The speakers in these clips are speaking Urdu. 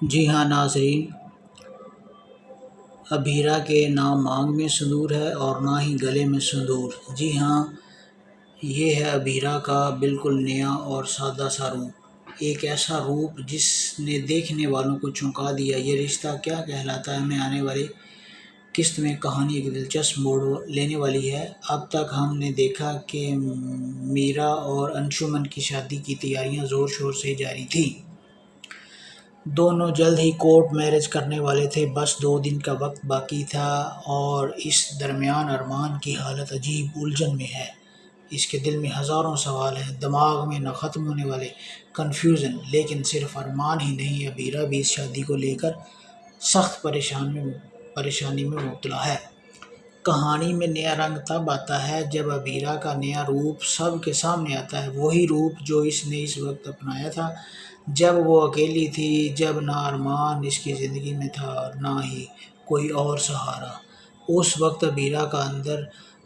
جی ہاں ناظرین، ابھیرا کے نہ مانگ میں سندور ہے اور نہ ہی گلے میں سندور۔ جی ہاں، یہ ہے ابھیرا کا بالکل نیا اور سادہ سا روپ، ایک ایسا روپ جس نے دیکھنے والوں کو چونکا دیا۔ یہ رشتہ کیا کہلاتا ہے میں آنے والی قسط میں کہانی ایک دلچسپ موڑ لینے والی ہے۔ اب تک ہم نے دیکھا کہ میرا اور انشمن کی شادی کی تیاریاں زور شور سے جاری تھیں۔ دونوں جلد ہی کورٹ میرج کرنے والے تھے، بس 2 دن کا وقت باقی تھا، اور اس درمیان ارمان کی حالت عجیب الجھن میں ہے۔ اس کے دل میں ہزاروں سوال ہیں، دماغ میں نہ ختم ہونے والے کنفیوژن۔ لیکن صرف ارمان ہی نہیں، ابھیرا بھی اس شادی کو لے کر سخت پریشانی میں مبتلا ہے۔ کہانی میں نیا رنگ تب آتا ہے جب ابھیرا کا نیا روپ سب کے سامنے آتا ہے، وہی روپ جو اس نے اس وقت اپنایا تھا جب وہ اکیلی تھی، جب نہ ارمان اس کی زندگی میں تھا اور نہ ہی کوئی اور سہارا۔ اس وقت ابھیرا کا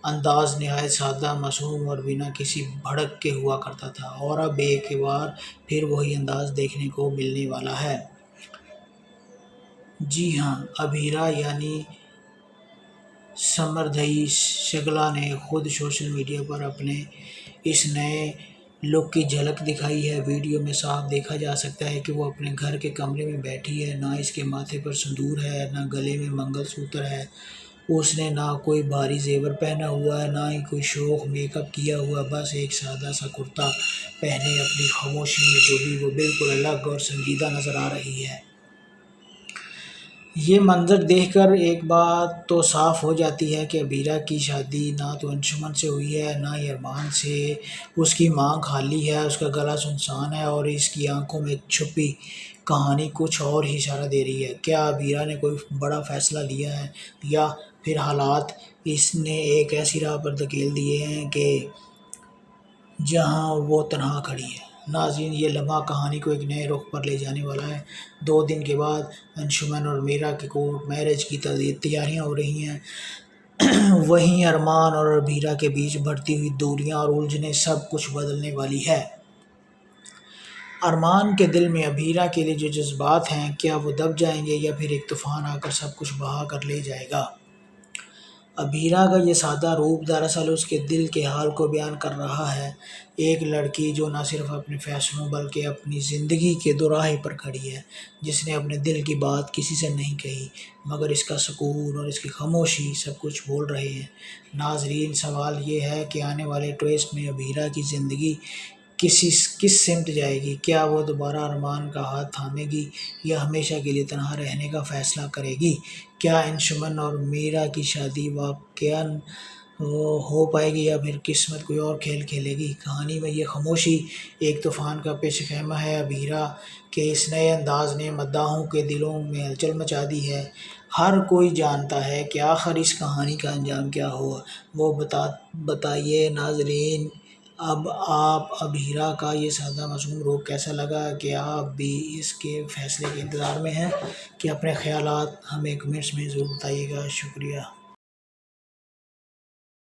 انداز نہایت سادہ، معصوم اور بنا کسی بھڑک کے ہوا کرتا تھا، اور اب ایک بار پھر وہی انداز دیکھنے کو ملنے والا ہے۔ جی ہاں، ابھیرا یعنی سمردھئی شگلا نے خود سوشل میڈیا پر اپنے اس نئے لک کی جھلک دکھائی ہے۔ ویڈیو میں صاف دیکھا جا سکتا ہے کہ وہ اپنے گھر کے کمرے میں بیٹھی ہے، نہ اس کے ماتھے پر سندور ہے، نہ گلے میں منگل سوتر ہے۔ اس نے نہ کوئی بھاری زیور پہنا ہوا ہے، نہ ہی کوئی شوخ میک اپ کیا ہوا، بس ایک سادہ سا کرتا پہنے اپنی خاموشی میں ڈوبی وہ بالکل الگ اور سنجیدہ نظر آ رہی ہے۔ یہ منظر دیکھ کر ایک بات تو صاف ہو جاتی ہے کہ ابھیرا کی شادی نہ تو انشمن سے ہوئی ہے، نہ ہی ارمان سے۔ اس کی مانگ خالی ہے، اس کا گلا سنسان ہے، اور اس کی آنکھوں میں چھپی کہانی کچھ اور ہی اشارہ دے رہی ہے۔ کیا ابھیرا نے کوئی بڑا فیصلہ لیا ہے، یا پھر حالات اس نے ایک ایسی راہ پر دھکیل دیے ہیں کہ جہاں وہ تنہا کھڑی ہے؟ ناظرین، یہ لمحہ کہانی کو ایک نئے رخ پر لے جانے والا ہے۔ 2 دن کے بعد انشمن اور میرا کے کورٹ میرج کی تیاریاں ہو رہی ہیں، وہیں ارمان اور ابھیرا کے بیچ بڑھتی ہوئی دوریاں اور الجھنیں سب کچھ بدلنے والی ہے۔ ارمان کے دل میں ابھیرا کے لیے جو جذبات ہیں، کیا وہ دب جائیں گے یا پھر ایک طوفان آ کر سب کچھ بہا کر لے جائے گا؟ ابھیرا کا یہ سادہ روپ دراصل اس کے دل کے حال کو بیان کر رہا ہے، ایک لڑکی جو نہ صرف اپنے فیصلوں بلکہ اپنی زندگی کے دوراہے پر کھڑی ہے، جس نے اپنے دل کی بات کسی سے نہیں کہی، مگر اس کا سکون اور اس کی خاموشی سب کچھ بول رہے ہیں۔ ناظرین، سوال یہ ہے کہ آنے والے ٹویسٹ میں ابھیرا کی زندگی کس سمت جائے گی؟ کیا وہ دوبارہ ارمان کا ہاتھ تھامے گی یا ہمیشہ کے لیے تنہا رہنے کا فیصلہ کرے گی؟ کیا انشمن اور میرا کی شادی واقعاً ہو پائے گی یا پھر قسمت کوئی اور کھیل کھیلے گی؟ کہانی میں یہ خاموشی ایک طوفان کا پیش خیمہ ہے۔ ابھیرا کے اس نئے انداز نے مداحوں کے دلوں میں ہلچل مچا دی ہے۔ ہر کوئی جانتا ہے کہ آخر اس کہانی کا انجام کیا ہوگا۔ وہ بتائیے ناظرین، اب آپ ابھیرا کا یہ سادہ معصوم روپ کیسا لگا؟ کہ آپ بھی اس کے فیصلے کے انتظار میں ہیں؟ کہ اپنے خیالات ہمیں کمنٹس میں ضرور بتائیے گا۔ شکریہ۔